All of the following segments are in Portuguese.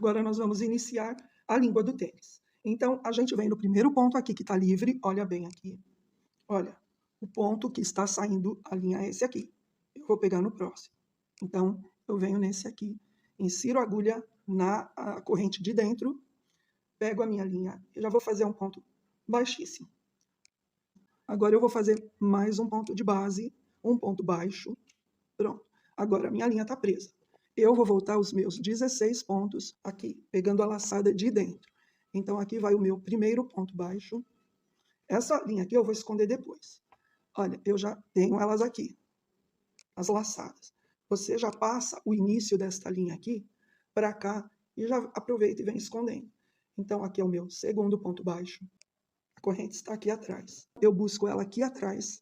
Agora nós vamos iniciar a língua do tênis. Então, a gente vem no primeiro ponto aqui que está livre, olha bem aqui. Olha, o ponto que está saindo a linha é esse aqui. Eu vou pegar no próximo. Então, eu venho nesse aqui, insiro a agulha na corrente de dentro, pego a minha linha e já vou fazer um ponto baixíssimo. Agora eu vou fazer mais um ponto de base, um ponto baixo. Pronto. Agora a minha linha está presa. Eu vou voltar os meus 16 pontos aqui, pegando a laçada de dentro. Então, aqui vai o meu primeiro ponto baixo. Essa linha aqui eu vou esconder depois. Olha, eu já tenho elas aqui, as laçadas. Você já passa o início desta linha aqui para cá e já aproveita e vem escondendo. Então, aqui é o meu segundo ponto baixo. A corrente está aqui atrás. Eu busco ela aqui atrás.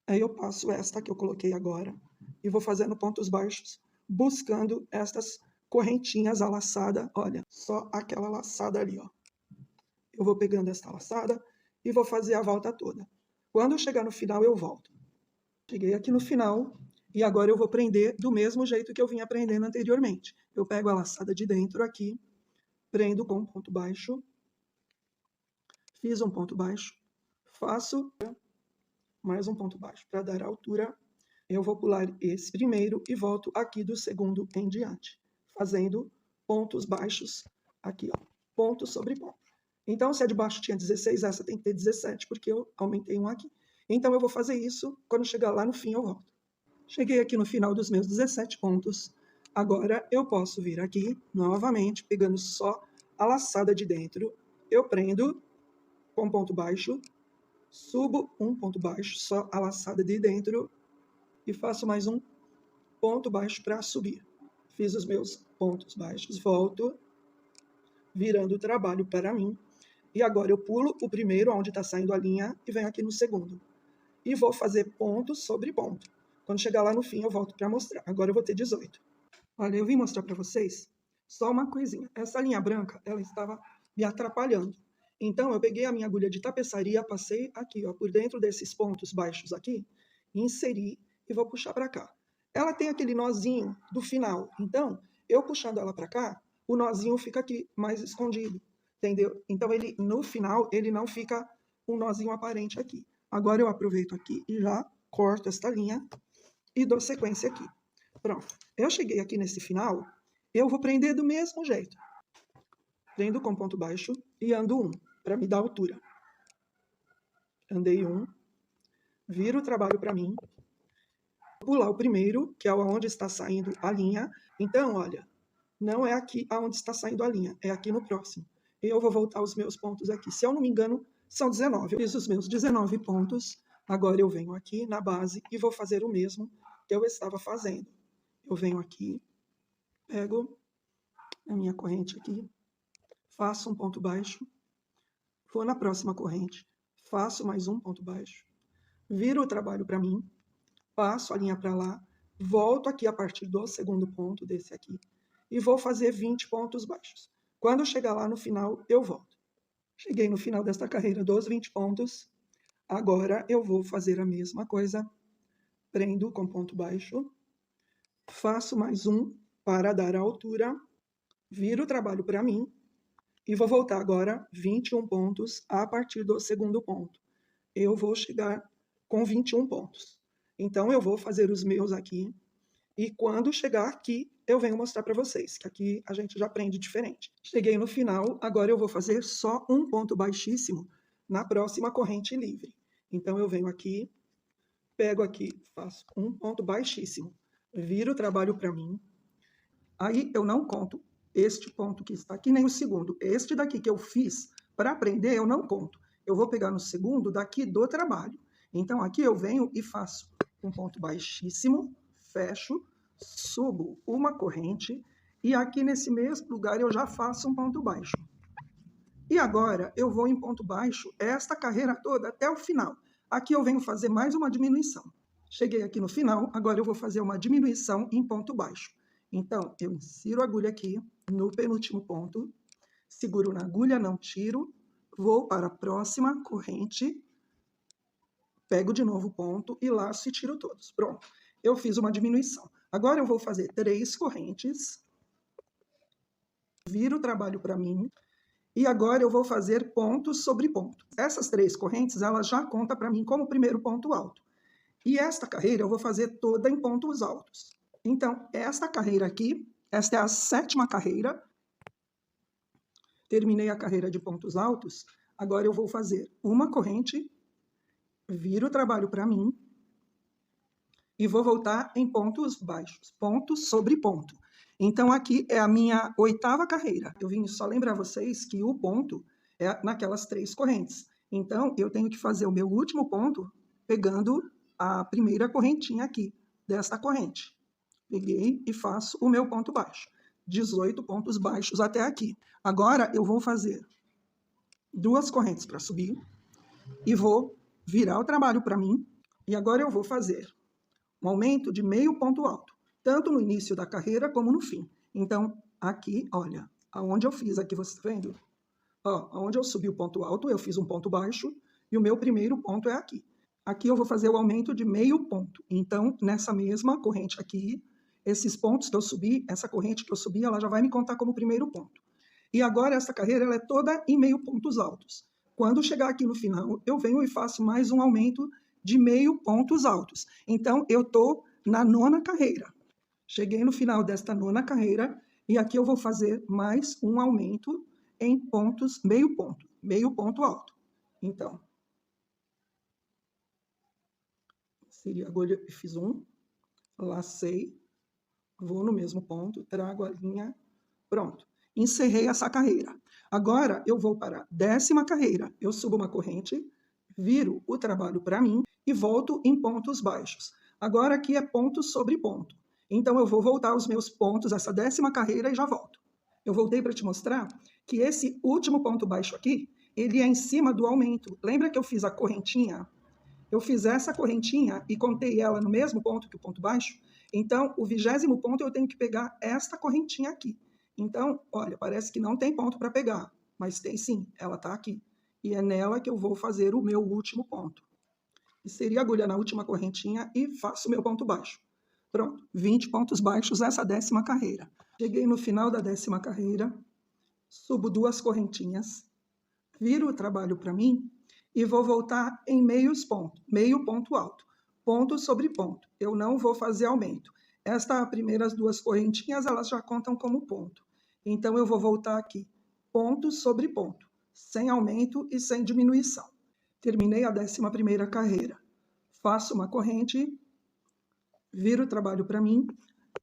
Aí eu passo esta que eu coloquei agora e vou fazendo pontos baixos, buscando estas correntinhas, a laçada. Olha, só aquela laçada ali, ó. Eu vou pegando esta laçada e vou fazer a volta toda. Quando eu chegar no final, eu volto. Cheguei aqui no final e agora eu vou prender do mesmo jeito que eu vinha prendendo anteriormente. Eu pego a laçada de dentro aqui, prendo com um ponto baixo, fiz um ponto baixo, faço mais um ponto baixo para dar altura. Eu vou pular esse primeiro e volto aqui do segundo em diante, fazendo pontos baixos aqui, ó, ponto sobre ponto. Então, se a de baixo tinha 16, essa tem que ter 17, porque eu aumentei um aqui. Então, eu vou fazer isso, quando chegar lá no fim, eu volto. Cheguei aqui no final dos meus 17 pontos. Agora, eu posso vir aqui, novamente, pegando só a laçada de dentro. Eu prendo com ponto baixo, subo um ponto baixo, só a laçada de dentro, e faço mais um ponto baixo para subir. Fiz os meus pontos baixos, volto, virando o trabalho para mim. E agora eu pulo o primeiro, onde está saindo a linha, e venho aqui no segundo. E vou fazer ponto sobre ponto. Quando chegar lá no fim, eu volto para mostrar. Agora eu vou ter 18. Olha, eu vim mostrar para vocês só uma coisinha. Essa linha branca, ela estava me atrapalhando. Então, eu peguei a minha agulha de tapeçaria, passei aqui, ó, por dentro desses pontos baixos aqui, inseri e vou puxar para cá. Ela tem aquele nozinho do final. Então, eu puxando ela para cá, o nozinho fica aqui, mais escondido. Entendeu? Então, ele, no final, ele não fica um nozinho aparente aqui. Agora, eu aproveito aqui e já corto esta linha e dou sequência aqui. Pronto. Eu cheguei aqui nesse final, eu vou prender do mesmo jeito. Prendo com ponto baixo e ando um, para me dar altura. Andei um, viro o trabalho para mim, pular o primeiro, que é onde está saindo a linha. Então, olha, não é aqui aonde está saindo a linha, é aqui no próximo. Eu vou voltar os meus pontos aqui. Se eu não me engano, são 19. Eu fiz os meus 19 pontos. Agora eu venho aqui na base e vou fazer o mesmo que eu estava fazendo. Eu venho aqui, pego a minha corrente aqui, faço um ponto baixo, vou na próxima corrente, faço mais um ponto baixo, viro o trabalho para mim, passo a linha para lá, volto aqui a partir do segundo ponto desse aqui e vou fazer 20 pontos baixos. Quando eu chegar lá no final, eu volto. Cheguei no final desta carreira dos 20 pontos. Agora eu vou fazer a mesma coisa. Prendo com ponto baixo. Faço mais um para dar a altura. Viro o trabalho para mim. E vou voltar agora 21 pontos a partir do segundo ponto. Eu vou chegar com 21 pontos. Então eu vou fazer os meus aqui. E quando chegar aqui, eu venho mostrar para vocês, que aqui a gente já aprende diferente. Cheguei no final, agora eu vou fazer só um ponto baixíssimo na próxima corrente livre. Então, eu venho aqui, pego aqui, faço um ponto baixíssimo, viro o trabalho para mim. Aí, eu não conto este ponto que está aqui, nem o segundo. Este daqui que eu fiz para aprender, eu não conto. Eu vou pegar no segundo daqui do trabalho. Então, aqui eu venho e faço um ponto baixíssimo, fecho, subo uma corrente e aqui nesse mesmo lugar eu já faço um ponto baixo. E agora eu vou em ponto baixo esta carreira toda até o final. Aqui eu venho fazer mais uma diminuição. Cheguei aqui no final, agora eu vou fazer uma diminuição em ponto baixo. Então, eu insiro a agulha aqui no penúltimo ponto, seguro na agulha, não tiro, vou para a próxima corrente, pego de novo o ponto e laço e tiro todos. Pronto, eu fiz uma diminuição. Agora eu vou fazer 3 correntes, viro o trabalho para mim, e agora eu vou fazer ponto sobre ponto. Essas 3 correntes, elas já contam para mim como primeiro ponto alto. E esta carreira eu vou fazer toda em pontos altos. Então, esta carreira aqui, esta é a 7ª carreira. Terminei a carreira de pontos altos, agora eu vou fazer uma corrente, viro o trabalho para mim, e vou voltar em pontos baixos, ponto sobre ponto. Então, aqui é a minha 8ª carreira. Eu vim só lembrar vocês que o ponto é naquelas 3 correntes. Então, eu tenho que fazer o meu último ponto pegando a primeira correntinha aqui, desta corrente. Peguei e faço o meu ponto baixo. 18 pontos baixos até aqui. Agora, eu vou fazer 2 correntes para subir e vou virar o trabalho para mim. E agora eu vou fazer um aumento de meio ponto alto, tanto no início da carreira como no fim. Então, aqui, olha, aonde eu fiz aqui, você está vendo? Ó, aonde eu subi o ponto alto, eu fiz um ponto baixo e o meu primeiro ponto é aqui. Aqui eu vou fazer o aumento de meio ponto. Então, nessa mesma corrente aqui, esses pontos que eu subi, essa corrente que eu subi, ela já vai me contar como primeiro ponto. E agora essa carreira ela é toda em meio pontos altos. Quando chegar aqui no final, eu venho e faço mais um aumento de meio pontos altos. Então, eu estou na 9ª carreira. Cheguei no final desta 9ª carreira e aqui eu vou fazer mais um aumento em pontos, meio ponto alto. Então, inseri a agulha e fiz um, lacei, vou no mesmo ponto, trago a linha, pronto. Encerrei essa carreira. Agora, eu vou para a 10ª carreira. Eu subo uma corrente, viro o trabalho para mim e volto em pontos baixos. Agora aqui é ponto sobre ponto. Então eu vou voltar aos meus pontos, essa 10ª carreira e já volto. Eu voltei para te mostrar que esse último ponto baixo aqui, ele é em cima do aumento. Lembra que eu fiz a correntinha? Eu fiz essa correntinha e contei ela no mesmo ponto que o ponto baixo. Então, o 20º ponto eu tenho que pegar esta correntinha aqui. Então, olha, parece que não tem ponto para pegar, mas tem sim, ela está aqui. E é nela que eu vou fazer o meu último ponto. Inseri a agulha na última correntinha e faço o meu ponto baixo. Pronto, 20 pontos baixos essa 10ª carreira. Cheguei no final da 10ª carreira, subo 2 correntinhas, viro o trabalho para mim e vou voltar em meios pontos, meio ponto alto, ponto sobre ponto. Eu não vou fazer aumento. Estas primeiras 2 correntinhas, elas já contam como ponto. Então, eu vou voltar aqui, ponto sobre ponto, sem aumento e sem diminuição. Terminei a 11ª carreira. Faço uma corrente, viro o trabalho para mim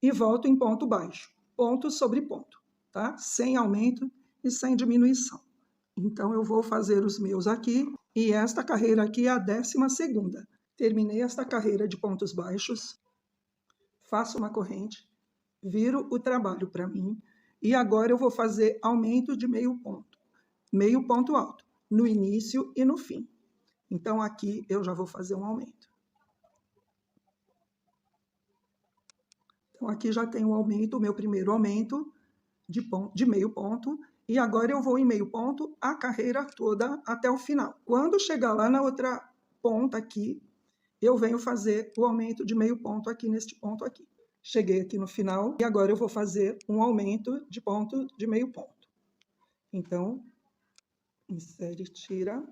e volto em ponto baixo, ponto sobre ponto, tá? Sem aumento e sem diminuição. Então, eu vou fazer os meus aqui e esta carreira aqui é a 12ª. Terminei esta carreira de pontos baixos, faço uma corrente, viro o trabalho para mim e agora eu vou fazer aumento de meio ponto alto, no início e no fim. Então, aqui eu já vou fazer um aumento. Então, aqui já tem um aumento, o meu primeiro aumento de meio ponto. E agora eu vou em meio ponto a carreira toda até o final. Quando chegar lá na outra ponta aqui, eu venho fazer o aumento de meio ponto aqui neste ponto aqui. Cheguei aqui no final e agora eu vou fazer um aumento de ponto de meio ponto. Então, insere e tira,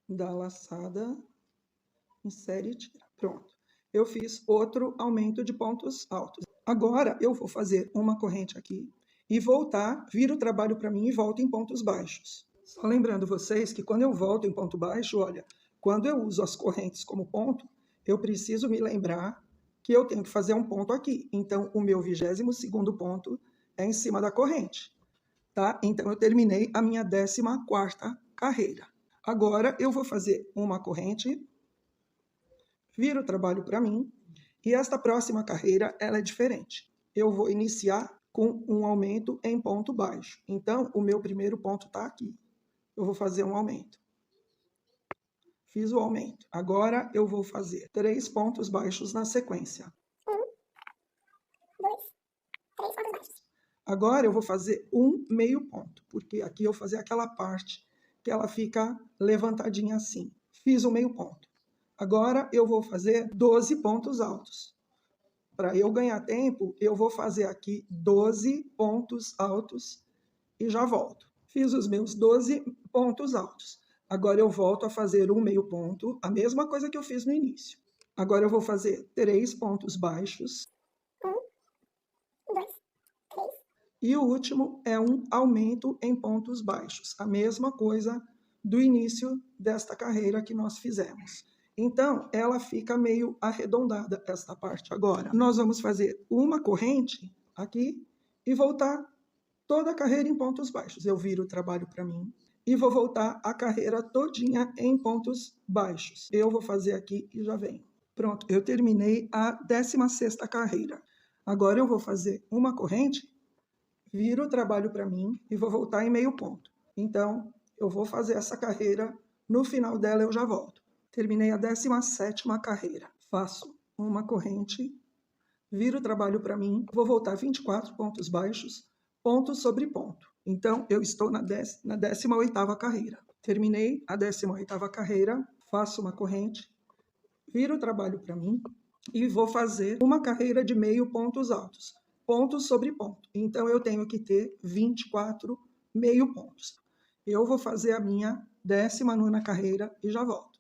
dá a laçada, insere e tira. Pronto. Eu fiz outro aumento de pontos altos. Agora eu vou fazer uma corrente aqui e voltar, viro o trabalho para mim e volto em pontos baixos. Só lembrando vocês que quando eu volto em ponto baixo, olha, quando eu uso as correntes como ponto, eu preciso me lembrar que eu tenho que fazer um ponto aqui. Então, o meu 22º ponto é em cima da corrente, tá? Então, eu terminei a minha 14ª carreira. Agora, eu vou fazer uma corrente, viro o trabalho para mim, e esta próxima carreira, ela é diferente. Eu vou iniciar com um aumento em ponto baixo. Então, o meu primeiro ponto está aqui. Eu vou fazer um aumento. Fiz o aumento. Agora, eu vou fazer 3 pontos baixos na sequência. 1, 2, 3 pontos baixos. Agora, eu vou fazer um meio ponto, porque aqui eu vou fazer aquela parte que ela fica levantadinha assim. Fiz o meio ponto. Agora, eu vou fazer 12 pontos altos. Para eu ganhar tempo, eu vou fazer aqui 12 pontos altos e já volto. Fiz os meus 12 pontos altos. Agora eu volto a fazer um meio ponto, a mesma coisa que eu fiz no início. Agora eu vou fazer 3 pontos baixos. 1, 2, 3. E o último é um aumento em pontos baixos, a mesma coisa do início desta carreira que nós fizemos. Então, ela fica meio arredondada, esta parte agora. Nós vamos fazer uma corrente aqui e voltar toda a carreira em pontos baixos. Eu viro o trabalho para mim e vou voltar a carreira todinha em pontos baixos. Eu vou fazer aqui e já venho. Pronto, eu terminei a 16ª carreira. Agora eu vou fazer uma corrente, viro o trabalho para mim e vou voltar em meio ponto. Então, eu vou fazer essa carreira, no final dela eu já volto. Terminei a 17ª carreira. Faço uma corrente, viro o trabalho para mim, vou voltar 24 pontos baixos, ponto sobre ponto. Então, eu estou na 18ª carreira. Terminei a 18ª carreira, faço uma corrente, viro o trabalho para mim e vou fazer uma carreira de meio pontos altos, ponto sobre ponto. Então, eu tenho que ter 24 meio pontos. Eu vou fazer a minha 19ª carreira e já volto.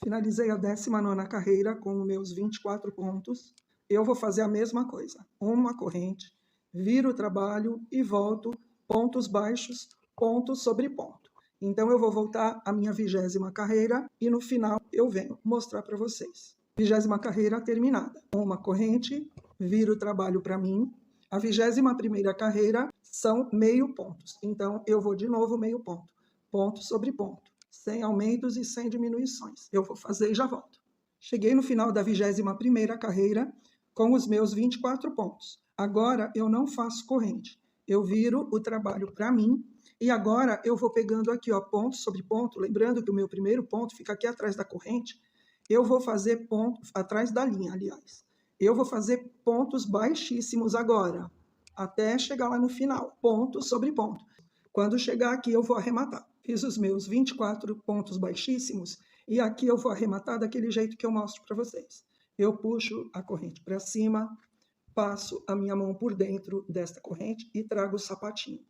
Finalizei a 19ª carreira com os meus 24 pontos. Eu vou fazer a mesma coisa, uma corrente, viro o trabalho e volto, pontos baixos, ponto sobre ponto. Então, eu vou voltar à minha 20ª carreira e no final eu venho mostrar para vocês. 20ª carreira terminada. Uma corrente, viro o trabalho para mim. A 21ª carreira são meio pontos. Então, eu vou de novo meio ponto, ponto sobre ponto, sem aumentos e sem diminuições. Eu vou fazer e já volto. Cheguei no final da 21ª carreira com os meus 24 pontos. Agora, eu não faço corrente. Eu viro o trabalho para mim e agora eu vou pegando aqui, ó, ponto sobre ponto. Lembrando que o meu primeiro ponto fica aqui atrás da corrente. Eu vou fazer ponto atrás da linha, aliás. Eu vou fazer pontos baixíssimos agora, até chegar lá no final. Ponto sobre ponto. Quando chegar aqui, eu vou arrematar. Fiz os meus 24 pontos baixíssimos e aqui eu vou arrematar daquele jeito que eu mostro para vocês. Eu puxo a corrente para cima, passo a minha mão por dentro desta corrente e trago o sapatinho.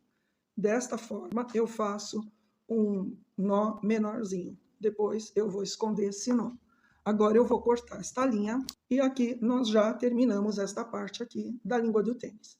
Desta forma, eu faço um nó menorzinho. Depois, eu vou esconder esse nó. Agora, eu vou cortar esta linha e aqui nós já terminamos esta parte aqui da língua do tênis.